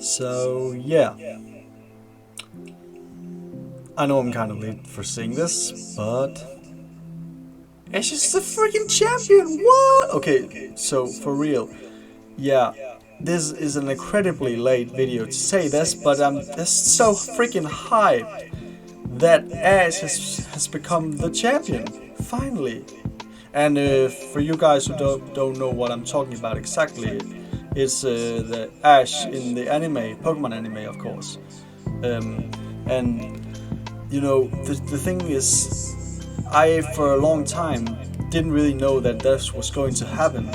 So yeah, I know I'm kind of late for saying this, but Ash is the freaking champion. What? Okay, so for real, yeah, this is an incredibly late video to say this, but I'm just so freaking hyped that Ash has become the champion finally. And for you guys who don't know what I'm talking about exactly, it's the Ash in the anime, Pokemon anime, of course. And you know, the thing is, I for a long time didn't really know that this was going to happen,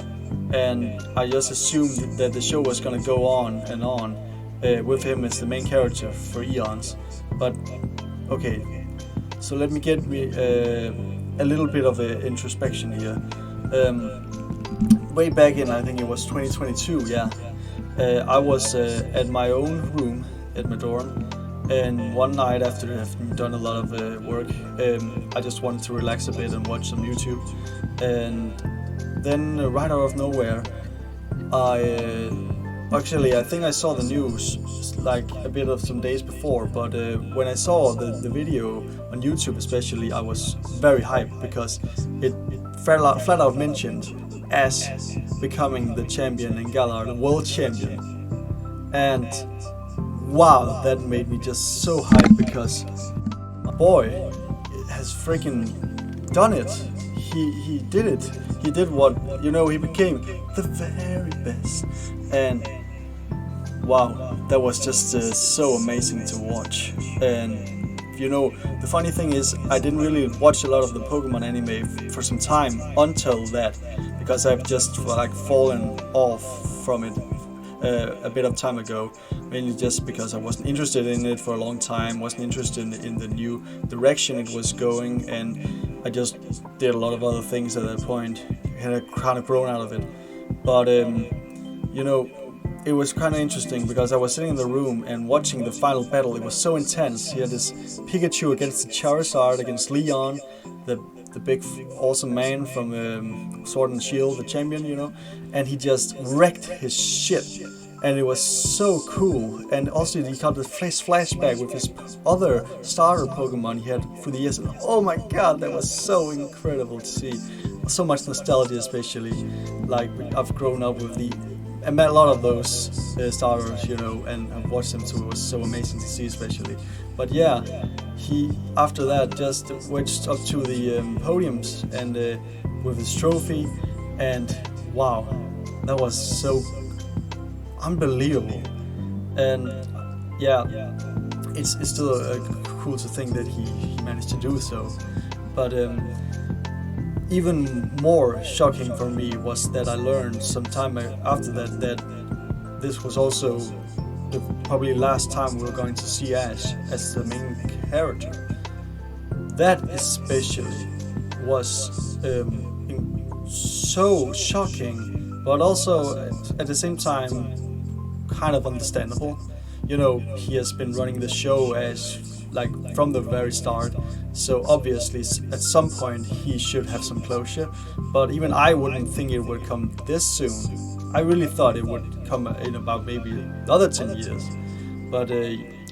and I just assumed that the show was going to go on with him as the main character for eons. But okay, so let me get me a little bit of an introspection here. Way back in, I think it was 2022, yeah, I was at my own room at my dorm, and one night after having done a lot of work, I just wanted to relax a bit and watch some YouTube. And then right out of nowhere, I think I saw the news like a bit of some days before, but when I saw the video on YouTube especially, I was very hyped because it flat out mentioned Ash becoming the champion in Galar, the world champion. And wow, that made me just so hyped because my boy has freaking done it. He did it. He did what, you know, he became the very best. And wow, that was just so amazing to watch. And you know, the funny thing is, I didn't really watch a lot of the Pokemon anime for some time until that, because I've just like fallen off from it a bit of time ago, mainly just because I wasn't interested in it for a long time, wasn't interested in the new direction it was going, and I just did a lot of other things at that point, and I kind of grown out of it. But you know, it was kind of interesting because I was sitting in the room and watching the final battle. It was so intense. He had this Pikachu against the Charizard against Leon, the big awesome man from Sword and Shield, the champion, you know, and he just wrecked his shit. And it was so cool. And also he got the flashback with his other starter Pokemon he had through the years. And oh my god, that was so incredible to see. So much nostalgia, especially. Like, I've grown up with I met a lot of those starters, you know, and I've watched them, so it was so amazing to see, especially. But yeah, he after that just went up to the podiums and with his trophy, and wow, that was so unbelievable. And yeah, it's still cool to think that he managed to do so. But even more shocking for me was that I learned some time after that this was also the probably last time we were going to see Ash as the main character. That especially was so shocking, but also at the same time kind of understandable. You know, he has been running the show as like from the very start, so obviously at some point he should have some closure, but even I wouldn't think it would come this soon. I really thought it would come in about maybe another 10 years. But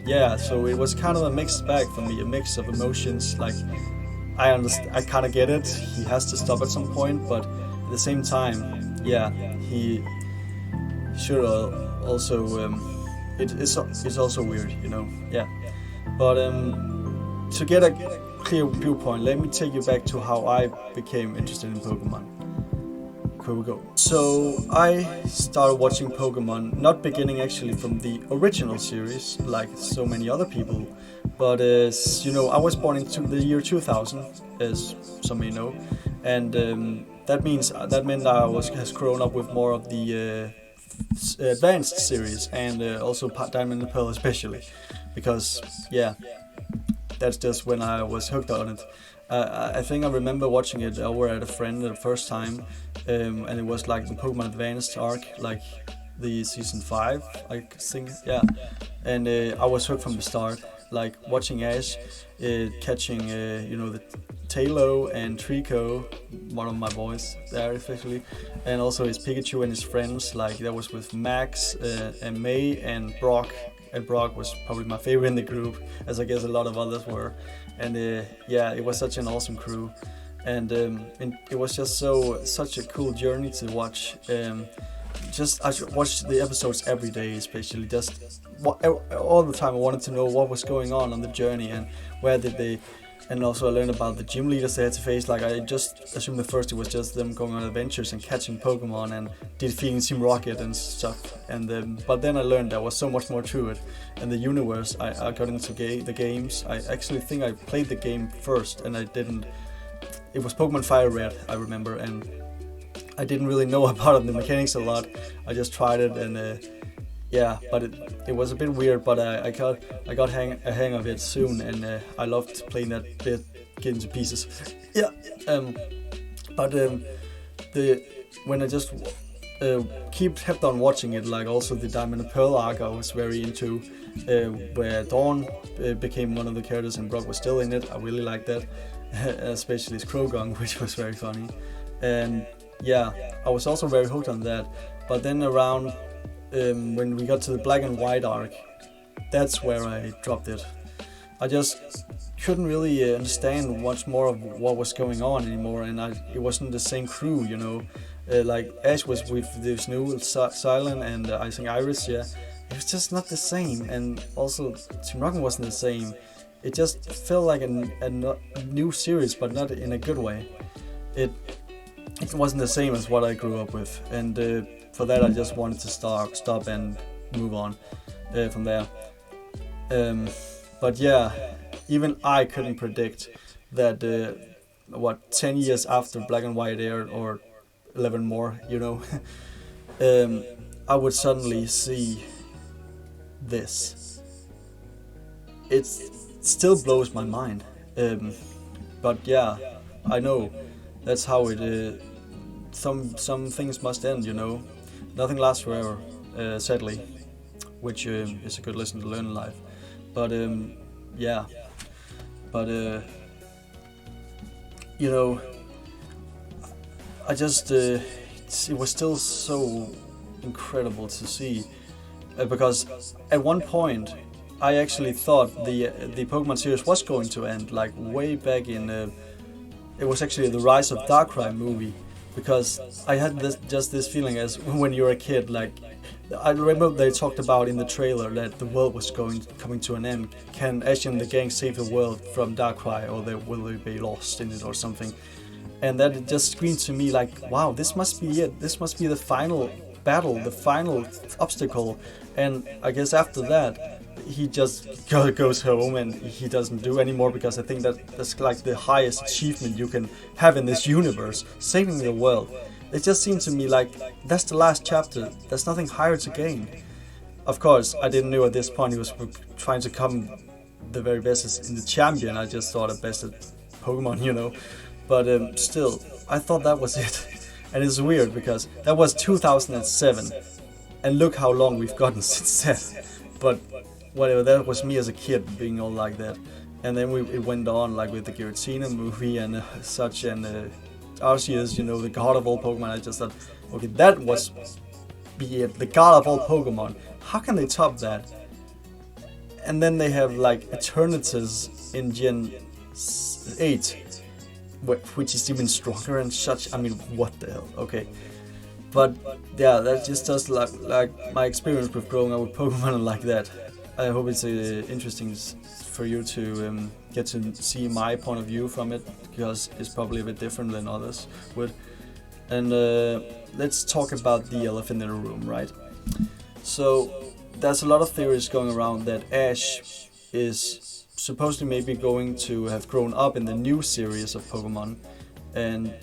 yeah, so it was kind of a mixed bag for me, a mix of emotions. Like, I kind of get it, he has to stop at some point, but at the same time, yeah, he should also it's also weird, you know. Yeah. But to get a clear viewpoint, let me take you back to how I became interested in Pokemon. Here we go. So I started watching Pokemon, not beginning actually from the original series, like so many other people, but as you know, I was born into the year 2000, as some may know, and that meant I has grown up with more of the advanced series, and also Diamond and Pearl especially, because yeah, that's just when I was hooked on it. I think I remember watching it over at a friend the first time, and it was like the Pokemon Advanced arc, like the season 5, I think, yeah. And I was hooked from the start. like watching Ash catching, the Tailo and Trico, one of my boys there especially, and also his Pikachu and his friends. Like that was with Max and May and Brock. And Brock was probably my favorite in the group, as I guess a lot of others were. And it was such an awesome crew, and it was just such a cool journey to watch. I watched the episodes every day, especially all the time. I wanted to know what was going on the journey and where did they. And also I learned about the gym leaders they had to face. Like I just assumed at first it was just them going on adventures and catching Pokemon and defeating Team Rocket and stuff. And but then I learned there was so much more to it. And the universe, I got into the games. I actually think I played the game first, and I didn't. It was Pokemon Fire Red, I remember, and I didn't really know about the mechanics a lot. I just tried it, and but it was a bit weird, but I got a hang of it soon, and I loved playing that bit, getting to pieces. When I just kept on watching it, like also the Diamond and Pearl arc I was very into, where Dawn became one of the characters and Brock was still in it. I really liked that, especially his Croagunk, which was very funny. And I was also very hooked on that. But then around when we got to the Black and White arc, that's where I dropped it. I just couldn't really understand much more of what was going on anymore, and it wasn't the same crew, like Ash was with this new Silent and I think Iris, it was just not the same, and also Team Rocket wasn't the same. It just felt like a new series, but not in a good way. It wasn't the same as what I grew up with, and for that I just wanted to stop and move on from there. But even I couldn't predict that 10 years after Black and White aired, or 11 more, I would suddenly see this. It still blows my mind, but I know that's how it. Some things must end, Nothing lasts forever, sadly, which is a good lesson to learn in life. But I just it was still so incredible to see, because at one point I actually thought the Pokemon series was going to end, like way back in it was actually the Rise of Darkrai movie, because I had this feeling as when you're a kid, like I remember they talked about in the trailer that the world was coming to an end. Can Ash and the gang save the world from Darkrai, or will they be lost in it or something? And that it just screamed to me like, wow, this must be it. This must be the final battle, the final obstacle. And I guess after that, he just goes home and he doesn't do anymore, because I think that's like the highest achievement you can have in this universe, saving the world. It just seemed to me like that's the last chapter. There's nothing higher to gain. Of course, I didn't know at this point he was trying to come the very best in the champion. I just thought at best at Pokemon, But still, I thought that was it. And it's weird because that was 2007, and look how long we've gotten since then. But whatever, that was me as a kid being all like that. And then it went on like with the Giratina movie and such, and Arceus, the god of all Pokemon. I just thought, okay, that was be it, the god of all Pokemon. How can they top that? And then they have like Eternatus in Gen 8, which is even stronger and such. I mean, what the hell? Okay. But that just does like my experience with growing up with Pokemon like that. I hope it's interesting for you to get to see my point of view from it, because it's probably a bit different than others would. And let's talk about the elephant in the room, right? So there's a lot of theories going around that Ash is supposedly maybe going to have grown up in the new series of Pokemon, and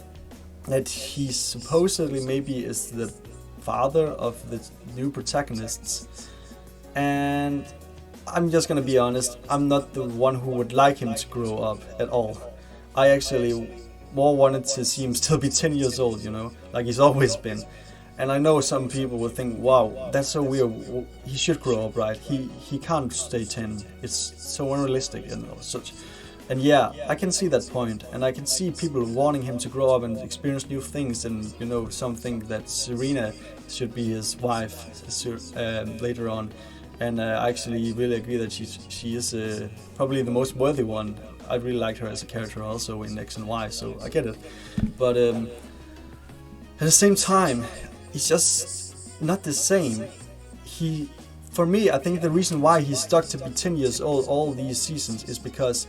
that he supposedly maybe is the father of the new protagonists. And I'm just gonna be honest, I'm not the one who would like him to grow up at all. I actually more wanted to see him still be 10 years old, like he's always been. And I know some people will think, "Wow, that's so weird. He should grow up, right? He can't stay 10. It's so unrealistic and such." And yeah, I can see that point, and I can see people wanting him to grow up and experience new things, and something that Serena should be his wife later on. And I actually really agree that she is probably the most worthy one. I really liked her as a character also in X and Y, so I get it. But at the same time, it's just not the same. He, for me, I think the reason why he's stuck to be 10 years old all these seasons is because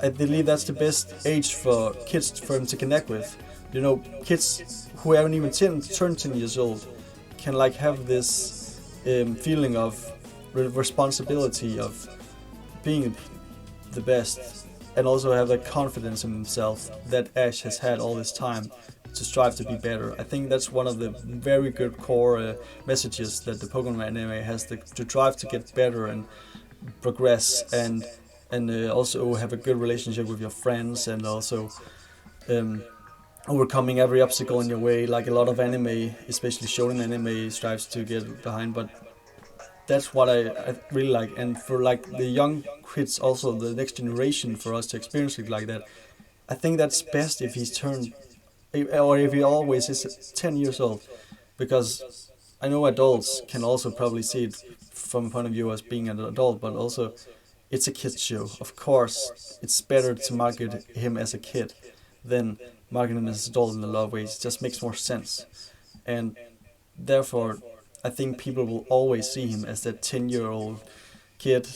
I believe that's the best age for kids for him to connect with. Kids who haven't even turned 10 years old can like have this feeling of responsibility of being the best, and also have that confidence in himself that Ash has had all this time to strive to be better. I think that's one of the very good core messages that the Pokemon anime has, to drive to get better and progress, and also have a good relationship with your friends, and also um, overcoming every obstacle in your way, like a lot of anime, especially shonen anime, strives to get behind. But that's what I really like, and for like the young kids, also the next generation, for us to experience it like that, I think that's best if he's turned, or if he always is 10 years old, because I know adults can also probably see it from a point of view as being an adult, but also it's a kids show. Of course, it's better to market him as a kid than market him as an adult in a lot of ways. It just makes more sense, and therefore, I think people will always see him as that 10-year-old kid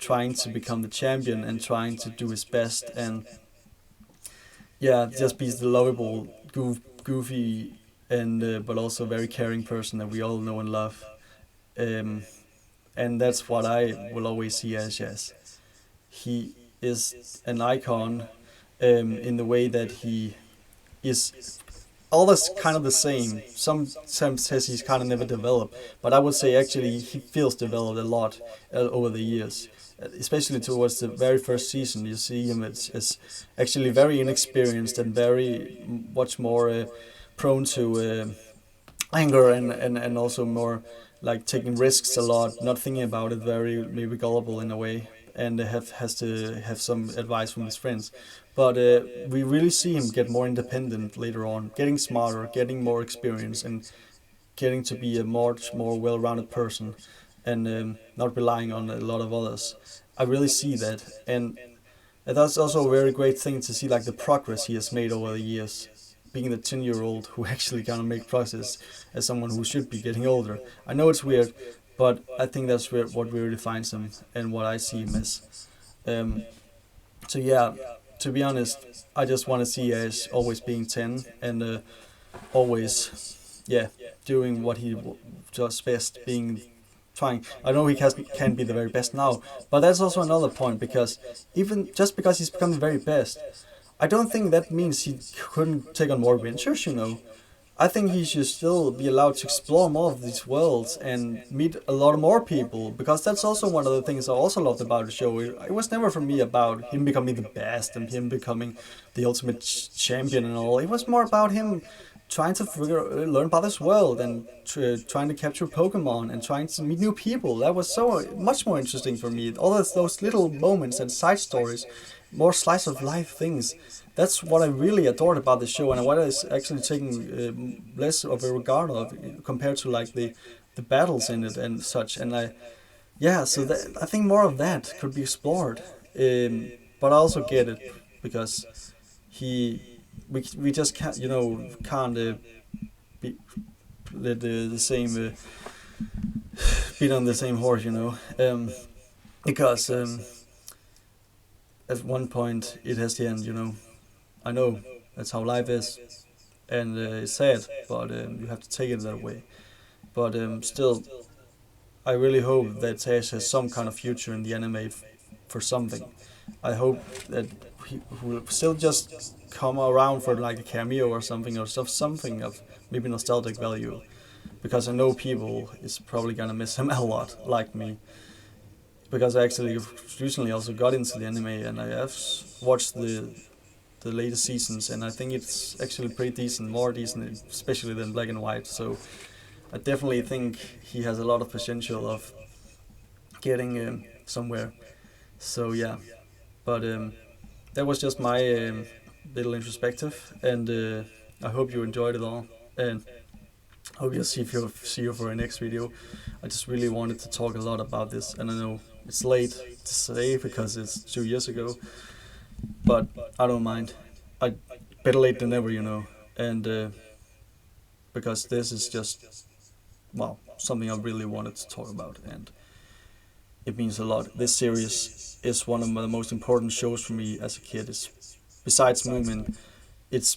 trying to become the champion and trying to do his best, and yeah, just be the lovable, goofy, and but also very caring person that we all know and love. Um, and that's what I will always see Ash as. He is an icon in the way that he is always kind of the same. Some says he's kind of never developed, but I would say actually he feels developed a lot over the years. Especially towards the very first season, you see him as actually very inexperienced and very much more prone to anger, and also more like taking risks a lot, not thinking about it, very maybe gullible in a way, and has to have some advice from his friends. But we really see him get more independent later on, getting smarter, getting more experience, and getting to be a much more well-rounded person, and not relying on a lot of others. I really see that, and that's also a very great thing to see, like the progress he has made over the years. Being the 10-year-old who actually kind of make progress as someone who should be getting older. I know it's weird, but I think that's what really defines him and what I see him as. Um, so yeah, to be honest, I just want to see Ash always being 10, and always, yeah, doing what he does best, being trying. I know can't be the very best now, but that's also another point, because even just because he's become the very best, I don't think that means he couldn't take on more adventures. I think he should still be allowed to explore more of these worlds and meet a lot more people, because that's also one of the things I also loved about the show. It was never for me about him becoming the best and him becoming the ultimate champion and all. It was more about him trying to learn about this world, and trying to capture Pokemon and trying to meet new people. That was so much more interesting for me. All those little moments and side stories, more slice of life things. That's what I really adored about the show, and what is actually taking less of a regard of compared to like the battles in it and such. And yeah, so I think more of that could be explored. But I also get it, because he we just can't be let the same beat on the same horse. Because at one point it has the end. I know that's how life is, and it's sad, but you have to take it that way. But still, I really hope that Tash has some kind of future in the anime for something. I hope that he will still just come around for like a cameo or something, or something of maybe nostalgic value, because I know people is probably gonna miss him a lot, like me. Because I actually recently also got into the anime, and I have watched the latest seasons, and I think it's actually pretty decent, more decent, especially than Black and White. So I definitely think he has a lot of potential of getting somewhere. So yeah, but that was just my little introspective, and I hope you enjoyed it all, and hope you'll see you for our next video. I just really wanted to talk a lot about this, and I know it's late to say because it's 2 years ago, but I don't mind. I better late than never, and because this is just something I really wanted to talk about, and it means a lot. This series is one of the most important shows for me as a kid. It's besides Moomin, it's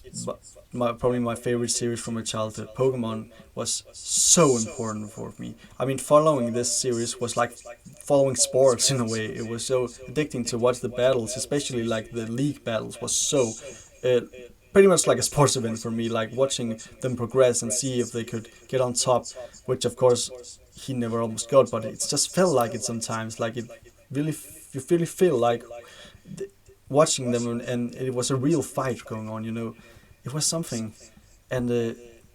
probably my favorite series from my childhood. Pokemon was so important for me. I mean, following this series was like following sports in a way. It was so addicting to watch the battles, especially like the league battles was so uh, pretty much like a sports event for me, like watching them progress and see if they could get on top, which of course he never almost got, but it just felt like it sometimes, like it really, you really feel like watching them, and it was a real fight going on, it was something. And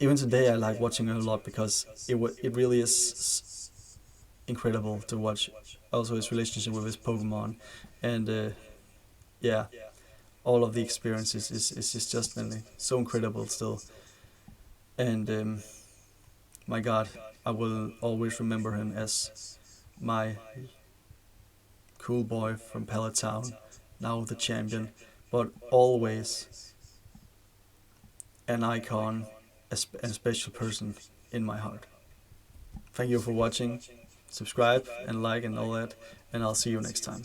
even today I like watching it a lot because it really is incredible to watch also his relationship with his Pokemon, and yeah, all of the experiences is just so incredible still. And my god, I will always remember him as my cool boy from Pallet Town, now the champion, but always an icon, a special person in my heart. Thank you for watching. Subscribe and like and all that, and I'll see you next time.